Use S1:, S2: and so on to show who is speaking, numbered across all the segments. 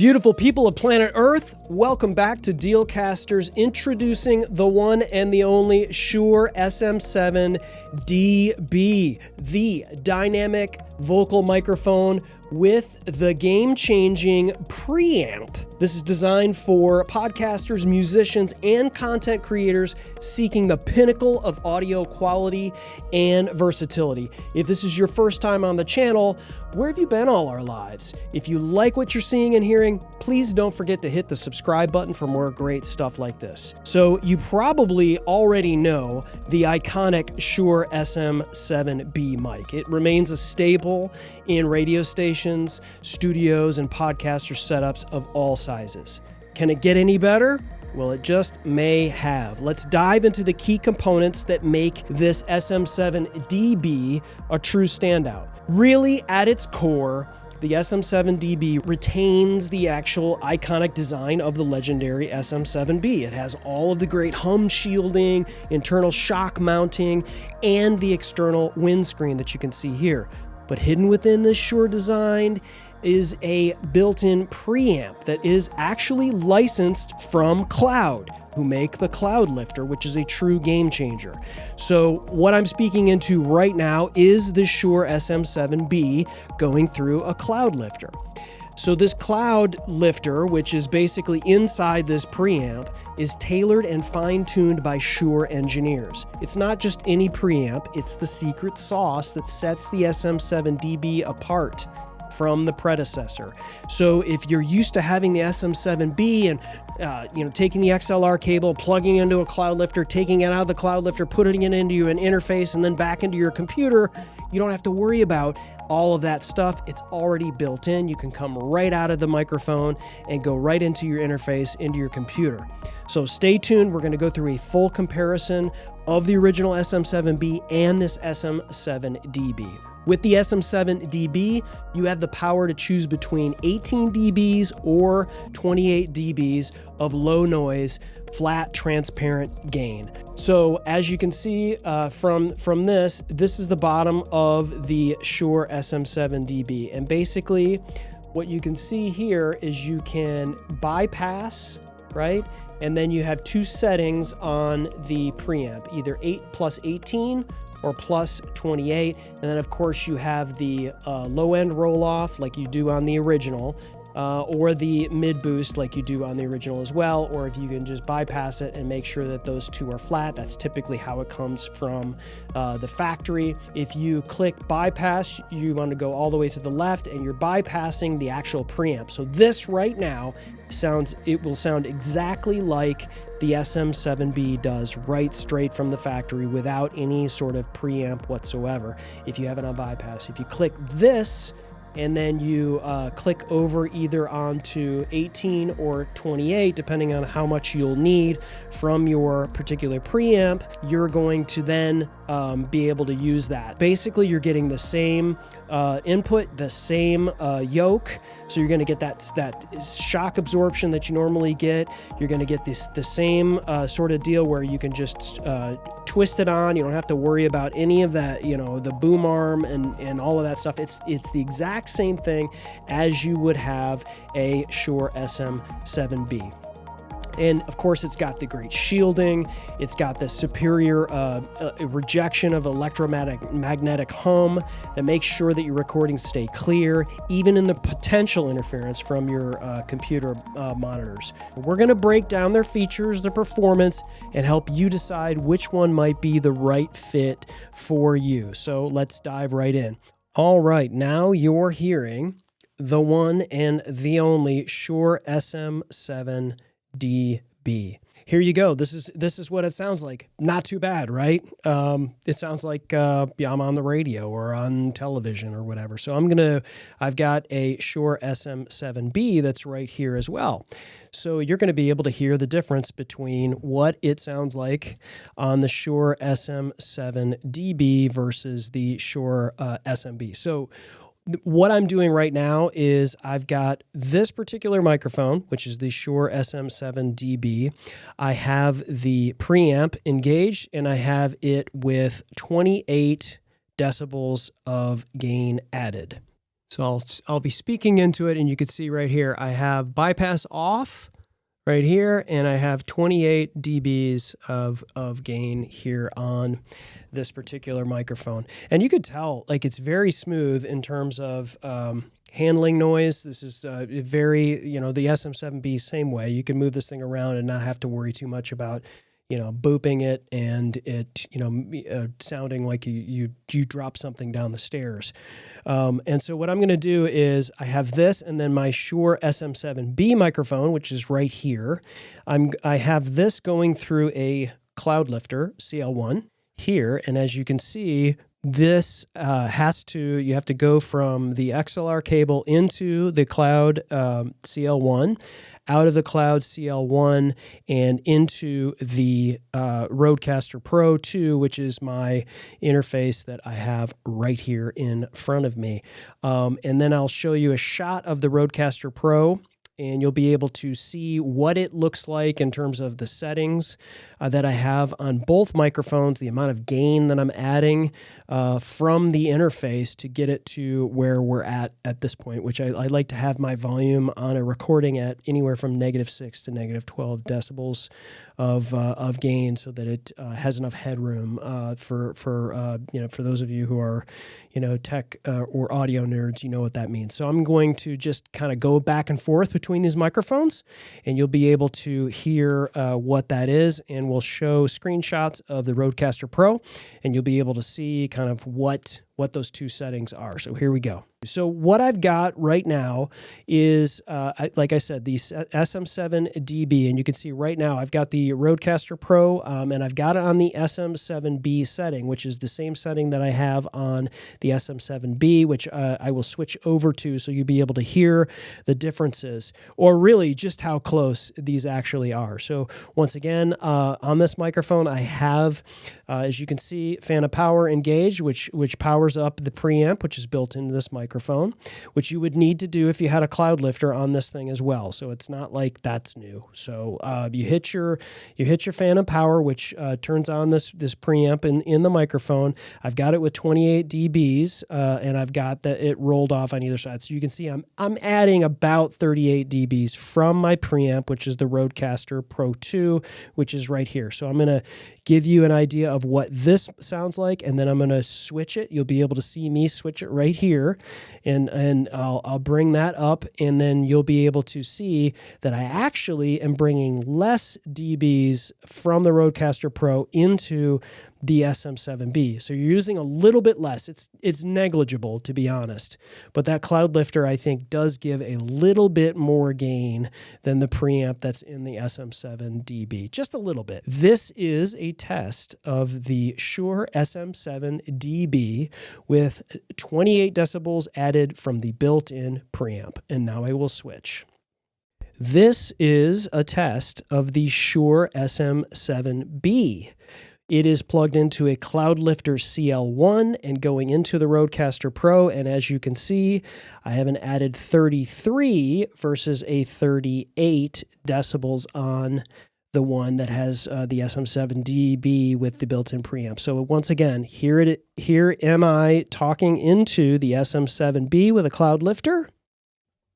S1: Beautiful people of planet Earth, welcome back to RODEcasters, introducing the one and the only Shure SM7dB, the dynamic vocal microphone with the game-changing preamp. This is designed for podcasters, musicians, and content creators seeking the pinnacle of audio quality and versatility. If this is your first time on the channel, where have you been all our lives? If you like what you're seeing and hearing, please don't forget to hit the subscribe button for more great stuff like this. So you probably already know the iconic Shure SM7B mic. It remains a staple in radio stations, studios, and podcaster setups of all sizes. Can it get any better? Well, it just may have. Let's dive into the key components that make this SM7dB a true standout. Really, at its core, the SM7dB retains the actual iconic design of the legendary SM7B. It has all of the great hum shielding, internal shock mounting, and the external windscreen that you can see here. But hidden within this Shure design is a built-in preamp that is actually licensed from Cloud, who make the Cloud Lifter, which is a true game changer. So what I'm speaking into right now is the Shure SM7B going through a Cloud Lifter. So this Cloud Lifter, which is basically inside this preamp, is tailored and fine-tuned by Shure engineers. It's not just any preamp, it's the secret sauce that sets the SM7dB apart from the predecessor. So if you're used to having the SM7B and taking the XLR cable, plugging into a Cloud Lifter, taking it out of the Cloud Lifter, putting it into an interface, and then back into your computer, you don't have to worry about all of that stuff. It's already built in. You can come right out of the microphone and go right into your interface, into your computer. So stay tuned. We're going to go through a full comparison of the original SM7B and this SM7dB. With the SM7dB, you have the power to choose between 18 dBs or 28 dBs of low noise, flat, transparent gain. So as you can see from this is the bottom of the Shure SM7dB. And basically what you can see here is you can bypass, right? And then you have two settings on the preamp, either 8+18 or +28, and then of course you have the low end roll off like you do on the original, or the mid boost like you do on the original as well, or if you can just bypass it and make sure that those two are flat. That's typically how it comes from the factory. If you click bypass, you want to go all the way to the left and you're bypassing the actual preamp. So this right now will sound exactly like the SM7B does, right straight from the factory without any sort of preamp whatsoever if you have it on bypass. If you click this and then you click over either onto 18 or 28, depending on how much you'll need from your particular preamp, you're going to then be able to use that. Basically, you're getting the same input, the same yoke, so you're going to get that shock absorption that you normally get. You're going to get the same sort of deal where you can just twist it on. You don't have to worry about any of that, the boom arm and all of that stuff. It's the exact same thing as you would have a Shure SM7B. And of course, it's got the great shielding. It's got the superior rejection of electromagnetic hum that makes sure that your recordings stay clear, even in the potential interference from your computer monitors. We're going to break down their features, their performance, and help you decide which one might be the right fit for you. So let's dive right in. All right, now you're hearing the one and the only Shure SM7dB. Here you go. This is what it sounds like. Not too bad, right? It sounds like I'm on the radio or on television or whatever. So I've got a Shure SM7B that's right here as well. So you're going to be able to hear the difference between what it sounds like on the Shure SM7dB versus the Shure SMB. So what I'm doing right now is I've got this particular microphone, which is the Shure SM7dB. I have the preamp engaged, and I have it with 28 decibels of gain added. So I'll be speaking into it, and you can see right here, I have bypass off right here, and I have 28 dBs of gain here on this particular microphone. And you could tell, like, it's very smooth in terms of handling noise. This is very, you know, the SM7B, same way. You can move this thing around and not have to worry too much about, you know, booping it and it, you know, sounding like you drop something down the stairs. And so what I'm going to do is I have this and then my Shure SM7B microphone, which is right here. I have this going through a cloud lifter, CL1 here. And as you can see, this you have to go from the XLR cable into the cloud CL1, out of the cloud CL1 and into the RODEcaster Pro 2, which is my interface that I have right here in front of me. And then I'll show you a shot of the RODEcaster Pro, and you'll be able to see what it looks like in terms of the settings that I have on both microphones, the amount of gain that I'm adding from the interface to get it to where we're at this point, which I like to have my volume on a recording at anywhere from -6 to -12 decibels of gain, so that it has enough headroom for those of you who are, you know, tech or audio nerds, you know what that means. So I'm going to just kind of go back and forth between these microphones, and you'll be able to hear what that is, and we'll show screenshots of the RODEcaster Pro, and you'll be able to see kind of what those two settings are. So here we go. So what I've got right now is, like I said, the SM7dB, and you can see right now I've got the RODEcaster Pro, and I've got it on the SM7B setting, which is the same setting that I have on the SM7B, which I will switch over to so you'll be able to hear the differences, or really just how close these actually are. So once again, on this microphone, I have, as you can see, fan of power engaged, which powers up the preamp, which is built into this microphone, which you would need to do if you had a cloud lifter on this thing as well. So it's not like that's new. So you hit your fan of power, which turns on this preamp in the microphone. I've got it with 28 dBs, and I've got it rolled off on either side. So you can see I'm adding about 38 dBs from my preamp, which is the RODEcaster Pro 2, which is right here. So I'm going to give you an idea of what this sounds like, and then I'm going to switch it. You'll be able to see me switch it right here, and I'll bring that up, and then you'll be able to see that I actually am bringing less dBs from the RODEcaster Pro into the SM7B. So you're using a little bit less. It's negligible, to be honest, but that cloud lifter, I think, does give a little bit more gain than the preamp that's in the SM7dB, just a little bit. This is a test of the Shure SM7dB with 28 decibels added from the built-in preamp. And now I will switch. This is a test of the Shure SM7B. It is plugged into a cloud lifter CL1 and going into the RODEcaster Pro. And as you can see, I have an added 33 versus a 38 decibels on the one that has the SM7dB with the built-in preamp. So once again, here am I talking into the SM7B with a cloud lifter.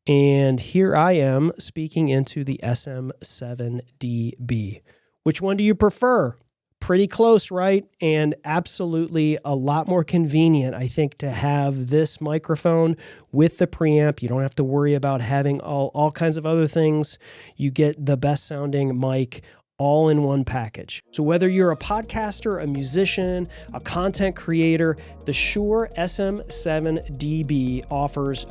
S1: And here I am speaking into the SM7dB. Which one do you prefer? Pretty close, right? And absolutely a lot more convenient, I think, to have this microphone with the preamp. You don't have to worry about having all kinds of other things. You get the best sounding mic all in one package. So whether you're a podcaster, a musician, a content creator, the Shure SM7dB offers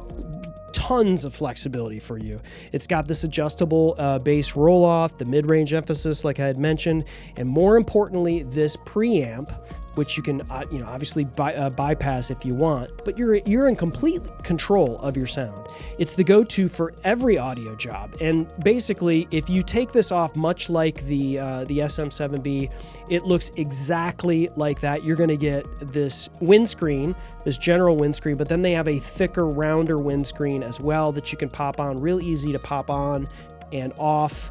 S1: tons of flexibility for you. It's got this adjustable bass roll-off, the mid-range emphasis like I had mentioned, and more importantly, this preamp, which you can obviously bypass if you want, but you're in complete control of your sound. It's the go-to for every audio job, and basically, if you take this off, much like the SM7B, it looks exactly like that. You're going to get this windscreen, this general windscreen, but then they have a thicker, rounder windscreen as well that you can pop on, real easy to pop on and off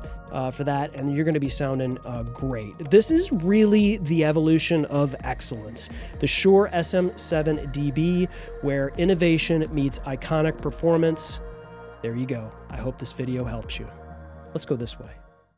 S1: for that, and you're going to be sounding great. This is really the evolution of excellence. The Shure SM7dB, where innovation meets iconic performance. There you go. I hope this video helps you. Let's go this way.